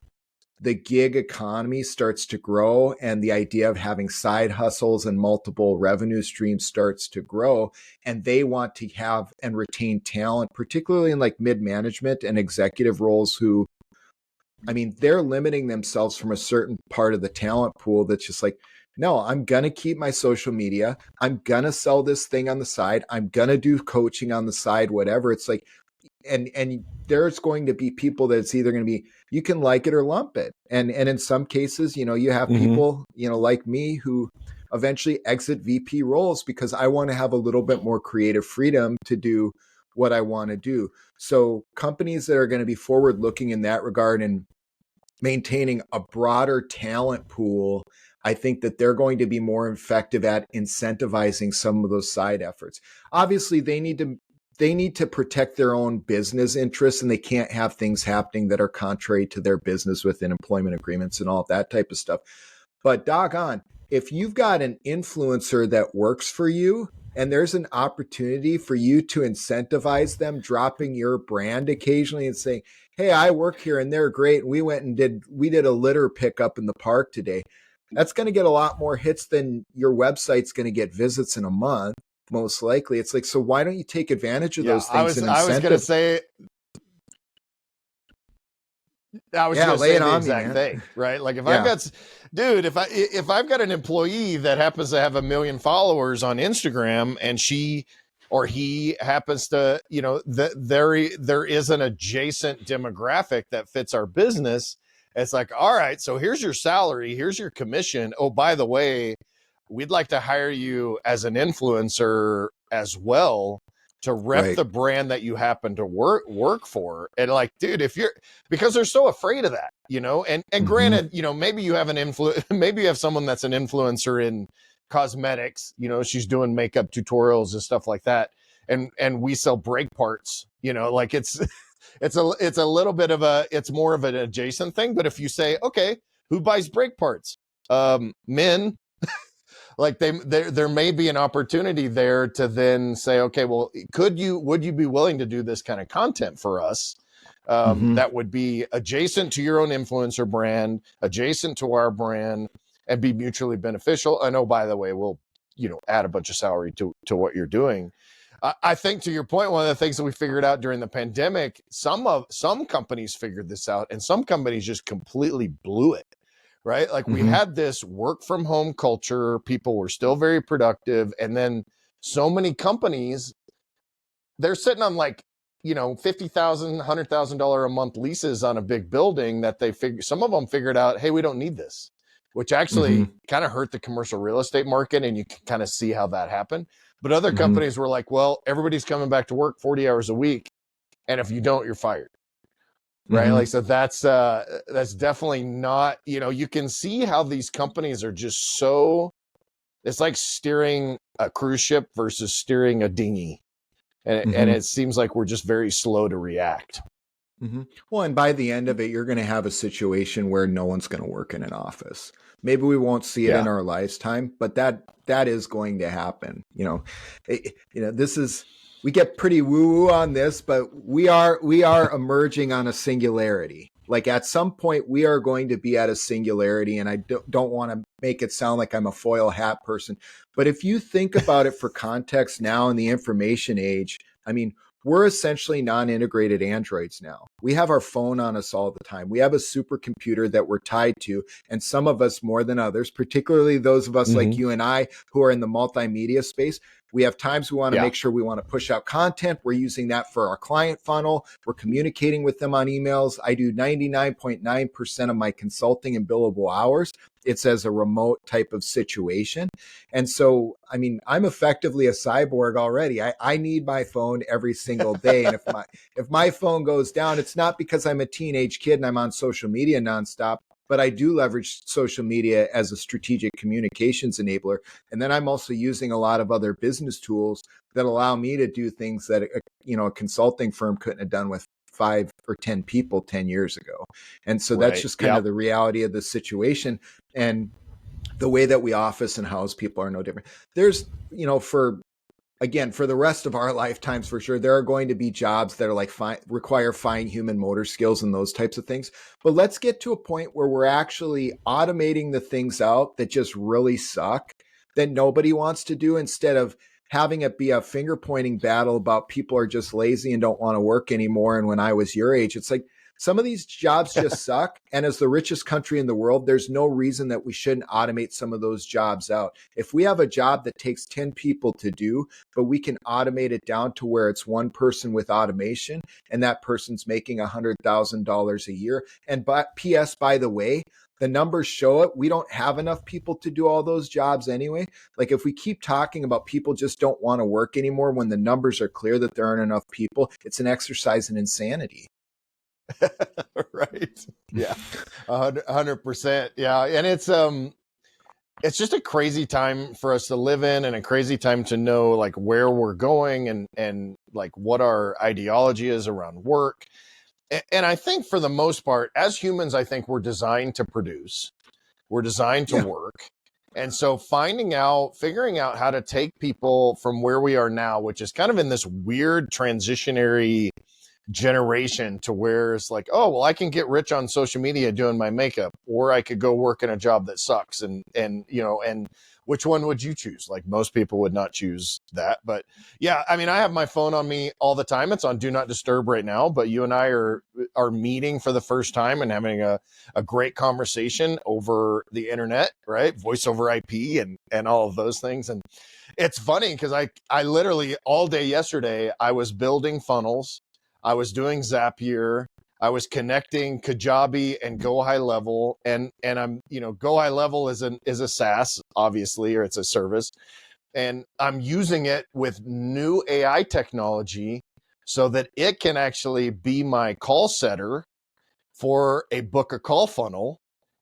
Speaker 3: the gig economy starts to grow and the idea of having side hustles and multiple revenue streams starts to grow, and they want to have and retain talent, particularly in like mid-management and executive roles who, I mean, they're limiting themselves from a certain part of the talent pool that's just like, no, I'm going to keep my social media. I'm going to sell this thing on the side. I'm going to do coaching on the side, whatever. It's like, and there's going to be people that it's either going to be, you can like it or lump it. And in some cases, you have people, like me who eventually exit VP roles because I want to have a little bit more creative freedom to do what I want to do. So companies that are going to be forward looking in that regard and maintaining a broader talent pool, I think that they're going to be more effective at incentivizing some of those side efforts. Obviously, they need to protect their own business interests, and they can't have things happening that are contrary to their business within employment agreements and all of that type of stuff. But doggone, if you've got an influencer that works for you and there's an opportunity for you to incentivize them dropping your brand occasionally and saying, hey, I work here and they're great, and we did a litter pickup in the park today, that's going to get a lot more hits than your website's going to get visits in a month. Most likely. It's like, so why don't you take advantage of those things?
Speaker 2: I was going to say the exact thing, right? Like if I've got an employee that happens to have 1 million followers on Instagram, and she or he happens to, there is an adjacent demographic that fits our business. It's like, all right, so here's your salary, here's your commission. Oh, by the way, we'd like to hire you as an influencer as well to rep the brand that you happen to work for. And like, dude, because they're so afraid of that, and granted, maybe you have maybe you have someone that's an influencer in cosmetics, she's doing makeup tutorials and stuff like that. And we sell brake parts, like it's a little bit of it's more of an adjacent thing. But if you say, okay, who buys brake parts? Men. Like there may be an opportunity there to then say, okay, well, would you be willing to do this kind of content for us? That would be adjacent to your own influencer brand, adjacent to our brand, and be mutually beneficial. And oh, by the way, we'll, add a bunch of salary to what you're doing. I think, to your point, one of the things that we figured out during the pandemic, some companies figured this out, and some companies just completely blew it. Right? Like we had this work from home culture. People were still very productive. And then so many companies, they're sitting on like, $50,000, $100,000 a month leases on a big building that some of them figured out, hey, we don't need this, which actually kind of hurt the commercial real estate market. And you can kind of see how that happened. But other companies were like, well, everybody's coming back to work 40 hours a week. And if you don't, you're fired. Right. Like, so that's definitely not, you can see how these companies are just it's like steering a cruise ship versus steering a dinghy. And it seems like we're just very slow to react.
Speaker 3: Well, and by the end of it, you're going to have a situation where no one's going to work in an office. Maybe we won't see it in our lifetime, but that is going to happen. We get pretty woo-woo on this, but we are emerging on a singularity. Like at some point, we are going to be at a singularity, and I don't want to make it sound like I'm a foil hat person. But if you think about it for context now in the information age, I mean, we're essentially non-integrated androids now. We have our phone on us all the time. We have a supercomputer that we're tied to, and some of us more than others, particularly those of us like you and I who are in the multimedia space. We have times we want to make sure we want to push out content. We're using that for our client funnel. We're communicating with them on emails. I do 99.9% of my consulting and billable hours. It's as a remote type of situation. And so, I mean, I'm effectively a cyborg already. I need my phone every single day. And if my phone goes down, it's not because I'm a teenage kid and I'm on social media nonstop, but I do leverage social media as a strategic communications enabler. And then I'm also using a lot of other business tools that allow me to do things that a consulting firm couldn't have done with 5 or 10 people 10 years ago. And so that's
Speaker 2: Right.
Speaker 3: just kind of the reality of the situation. And the way that we office and house people are no different. There's, for the rest of our lifetimes, for sure, there are going to be jobs that are require fine human motor skills and those types of things. But let's get to a point where we're actually automating the things out that just really suck, that nobody wants to do, instead of having it be a finger pointing battle about people are just lazy and don't want to work anymore. And when I was your age, it's like, some of these jobs just suck. And as the richest country in the world, there's no reason that we shouldn't automate some of those jobs out. If we have a job that takes 10 people to do, but we can automate it down to where it's one person with automation, and that person's making $100,000 a year. And P.S., by the way, the numbers show it. We don't have enough people to do all those jobs anyway. Like, if we keep talking about people just don't want to work anymore when the numbers are clear that there aren't enough people, it's an exercise in insanity.
Speaker 2: Right. Yeah. 100%. Yeah. And it's just a crazy time for us to live in, and a crazy time to know like where we're going, and like what our ideology is around work. And I think for the most part, as humans, I think we're designed to produce, we're designed to work. And so figuring out how to take people from where we are now, which is kind of in this weird transitionary generation, to where it's like, oh, well, I can get rich on social media doing my makeup, or I could go work in a job that sucks. And which one would you choose? Like, most people would not choose that. But yeah, I mean, I have my phone on me all the time. It's on do not disturb right now, but you and I are meeting for the first time and having a great conversation over the internet, right? Voice over IP and all of those things. And it's funny because I literally all day yesterday, I was building funnels. I was doing Zapier. I was connecting Kajabi and Go High Level, and I'm, Go High Level is a SaaS, obviously, or it's a service, and I'm using it with new AI technology so that it can actually be my call setter for a book a call funnel,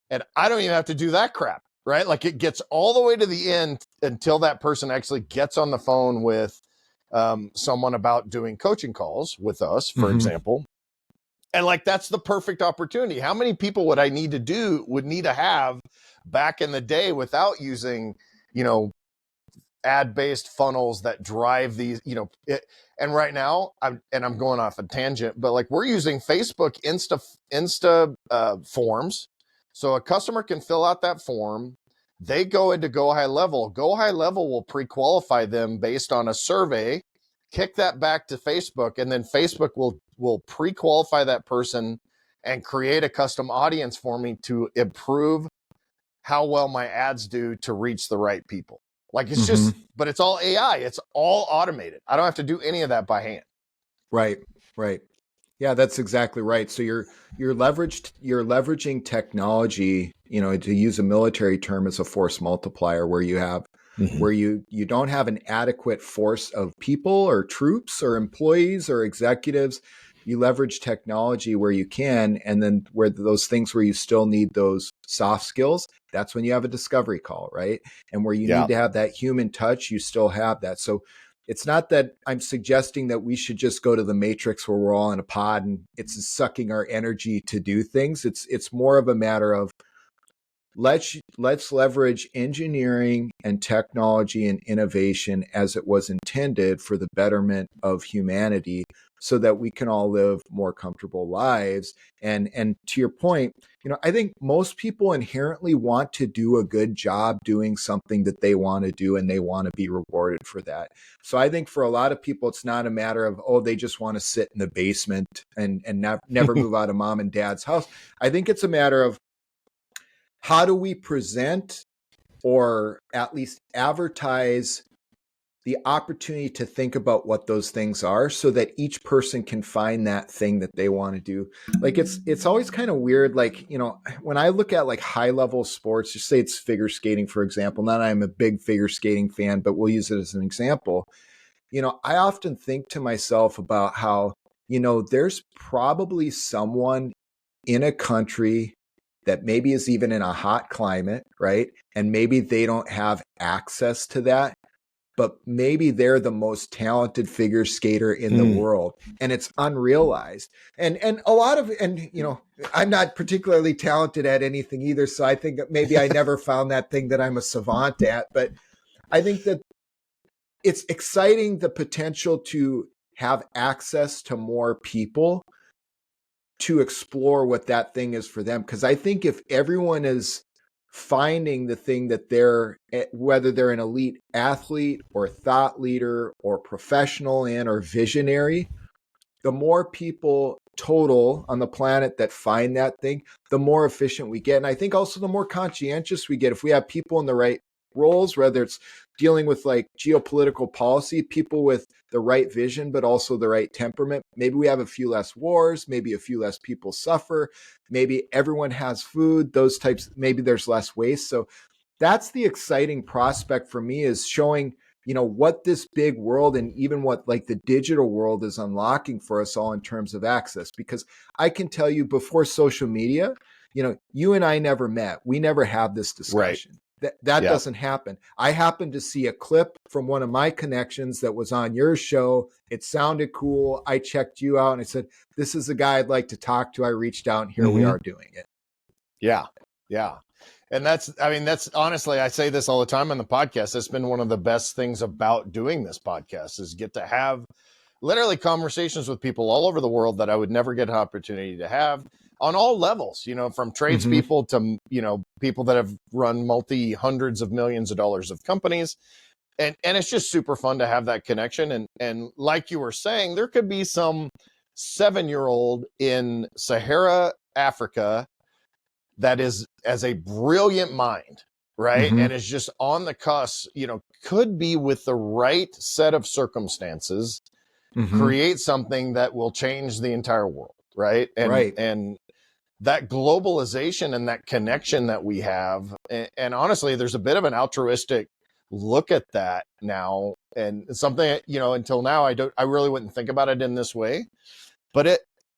Speaker 2: and I don't even have to do that crap, right? Like, it gets all the way to the end until that person actually gets on the phone with someone about doing coaching calls with us, for example. And like, that's the perfect opportunity. How many people would need to have back in the day without using, ad-based funnels that drive these, and right now I'm going off a tangent, but like, we're using Facebook Insta forms. So a customer can fill out that form. They go into Go High Level. Go High Level will pre-qualify them based on a survey, kick that back to Facebook, and then Facebook will pre-qualify that person and create a custom audience for me to improve how well my ads do to reach the right people. Like, it's just, but it's all AI. It's all automated. I don't have to do any of that by hand.
Speaker 3: Right. Yeah, that's exactly right. So you're leveraging technology, to use a military term, as a force multiplier, where you have where you don't have an adequate force of people or troops or employees or executives. You leverage technology where you can, and then where those things where you still need those soft skills, that's when you have a discovery call, right? And where you need to have that human touch, you still have that. So it's not that I'm suggesting that we should just go to the matrix where we're all in a pod and it's sucking our energy to do things. It's more of a matter of, let's leverage engineering and technology and innovation as it was intended for the betterment of humanity, so that we can all live more comfortable lives. And to your point, I think most people inherently want to do a good job doing something that they want to do, and they want to be rewarded for that. So I think for a lot of people, it's not a matter of, oh, they just want to sit in the basement and never move out of mom and dad's house. I think it's a matter of, how do we present, or at least advertise, the opportunity to think about what those things are, so that each person can find that thing that they want to do. Like, it's always kind of weird. Like, when I look at like high level sports, just say it's figure skating, for example. Not that I'm a big figure skating fan, but we'll use it as an example. I often think to myself about how, there's probably someone in a country that maybe is even in a hot climate, right? And maybe they don't have access to that, but maybe they're the most talented figure skater in the world, and it's unrealized. And a lot of, and I'm not particularly talented at anything either, so I think maybe I never found that thing that I'm a savant at. But I think that it's exciting, the potential to have access to more people to explore what that thing is for them. Because I think if everyone is finding the thing that they're, whether they're an elite athlete or thought leader or professional in or visionary, the more people total on the planet that find that thing, the more efficient we get. And I think also the more conscientious we get. If we have people in the right roles, whether it's dealing with like geopolitical policy, people with the right vision, but also the right temperament, maybe we have a few less wars, maybe a few less people suffer, maybe everyone has food, those types, maybe there's less waste. So that's the exciting prospect for me, is showing what this big world and even what like the digital world is unlocking for us all in terms of access. Because I can tell you, before social media, you and I never met. We never had this discussion. Right. That doesn't happen. I happened to see a clip from one of my connections that was on your show. It sounded cool. I checked you out and I said, this is a guy I'd like to talk to. I reached out and here we are doing it.
Speaker 2: Yeah. Yeah. And that's honestly, I say this all the time on the podcast. It's been one of the best things about doing this podcast, is get to have literally conversations with people all over the world that I would never get an opportunity to have on all levels, from tradespeople to, people that have run hundreds of millions of dollars of companies. And it's just super fun to have that connection. And like you were saying, there could be some 7-year-old in Sahara, Africa, that is as a brilliant mind, right? And is just on the cusp, could be with the right set of circumstances, create something that will change the entire world, right? And that globalization and that connection that we have, and honestly, there's a bit of an altruistic look at that now, and something, until now, I really wouldn't think about it in this way, but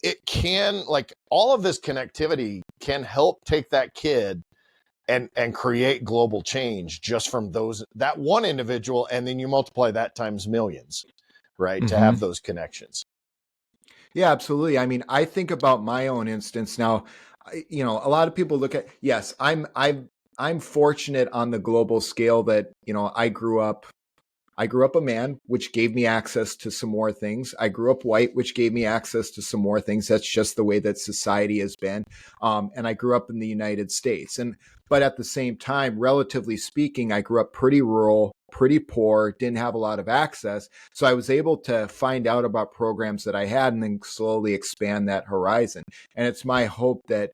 Speaker 2: it can, like, all of this connectivity can help take that kid and create global change just from that one individual. And then you multiply that times millions, right? To have those connections.
Speaker 3: Yeah, absolutely. I mean, I think about my own instance now. A lot of people look at, yes, I'm fortunate on the global scale that, I grew up a man, which gave me access to some more things. I grew up white, which gave me access to some more things. That's just the way that society has been. And I grew up in the United States. But at the same time, relatively speaking, I grew up pretty rural, pretty poor, didn't have a lot of access. So I was able to find out about programs that I had and then slowly expand that horizon. And it's my hope that,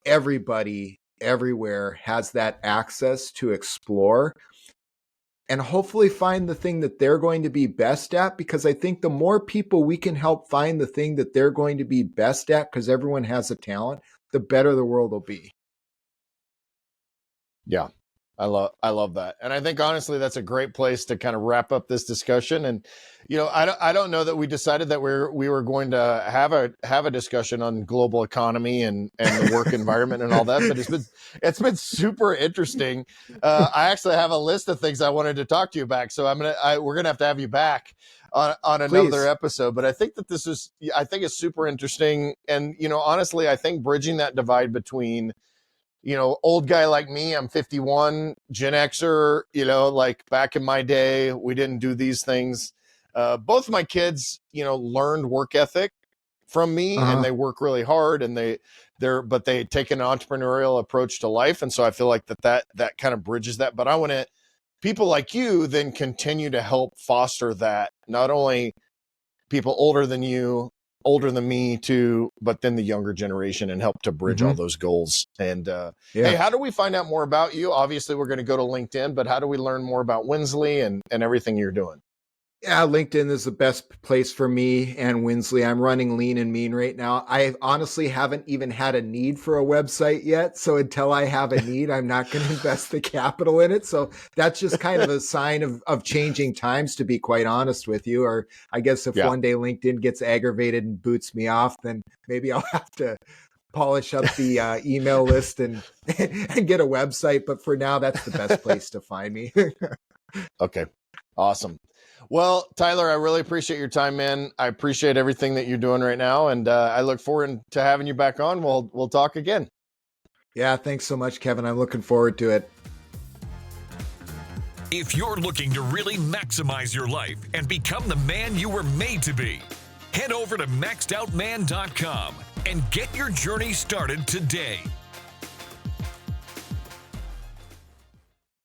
Speaker 3: everybody everywhere has that access to explore and hopefully find the thing that they're going to be best at. Because I think the more people we can help find the thing that they're going to be best at, because everyone has a talent, the better the world will be.
Speaker 2: Yeah, I love that. And I think honestly, that's a great place to kind of wrap up this discussion. And, I don't know that we decided that we were going to have a discussion on global economy and the work environment and all that, but it's been super interesting. I actually have a list of things I wanted to talk to you about. So we're going to have you back on another episode, but I think that it's super interesting. And, honestly, I think bridging that divide between, old guy like me, I'm 51, Gen Xer, like back in my day, we didn't do these things. Both of my kids, learned work ethic from me, and they work really hard, and but they take an entrepreneurial approach to life. And so I feel like that kind of bridges that, but I want to, people like you then continue to help foster that, not only people older than you, older than me too, but then the younger generation, and help to bridge all those goals. And hey, how do we find out more about you? Obviously, we're going to go to LinkedIn, but how do we learn more about Winsley and everything you're doing?
Speaker 3: Yeah, LinkedIn is the best place for me and Winsley. I'm running lean and mean right now. I honestly haven't even had a need for a website yet. So until I have a need, I'm not going to invest the capital in it. So that's just kind of a sign of changing times, to be quite honest with you. Or I guess if one day LinkedIn gets aggravated and boots me off, then maybe I'll have to polish up the email list and get a website. But for now, that's the best place to find me.
Speaker 2: Okay. Awesome. Well, Tyler, I really appreciate your time, man. I appreciate everything that you're doing right now, and I look forward to having you back on. We'll talk again.
Speaker 3: Yeah, thanks so much, Kevin. I'm looking forward to it.
Speaker 1: If you're looking to really maximize your life and become the man you were made to be, head over to maxedoutman.com and get your journey started today.